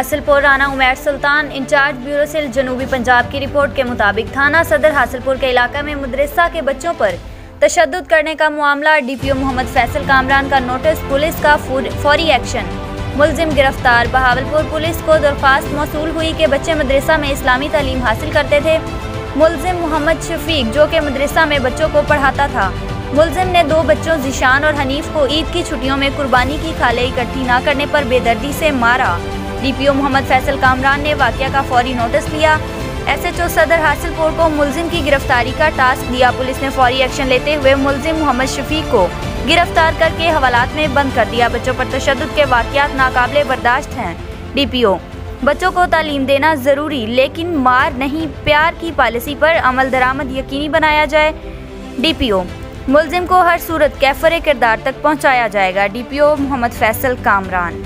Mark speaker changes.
Speaker 1: हासिलपुर राना उमैर सुल्तान in charge bureau cell जनूबी पंजाब की report के मुताबिक थाना सदर हासिलपुर के इलाके में मदरसा के बच्चों पर तशद्दुद करने का मामला। डीपीओ मोहम्मद फैसल कामरान का नोटिस, पुलिस का फौरी एक्शन, मुलजिम गिरफ्तार। बहावलपुर पुलिस को दरख्वास्त मौसूल हुई कि बच्चे मदरसा में इस्लामी तालीम हासिल करते थे। मुलजिम मोहम्मद शफीक जो कि मदरसा में बच्चों को पढ़ाता था, मुलजिम ने 2 बच्चों ज़ीशान और हनीफ को ईद की छुट्टियों में कुर्बानी की खाले इकट्ठी न करने पर बेदर्दी से मारा। डीपीओ मोहम्मद फैसल कामरान ने वाक़या का फौरी नोटिस लिया। एसएचओ सदर हासिलपुर को मुलजिम की गिरफ्तारी का टास्क दिया। पुलिस ने फौरी एक्शन लेते हुए मुलजिम मोहम्मद शफीक को गिरफ्तार करके हवालात में बंद कर दिया। बच्चों पर तशद्दुद के वाक़यात नाकाबिले बर्दाश्त हैं। डीपीओ, बच्चों को तालीम देना ज़रूरी, लेकिन मार नहीं, प्यार की पॉलिसी पर अमल दरामद यकीनी बनाया जाए। डीपीओ, मुलजिम को हर सूरत कैफरे किरदार तक पहुँचाया जाएगा। डीपीओ मोहम्मद फैसल कामरान।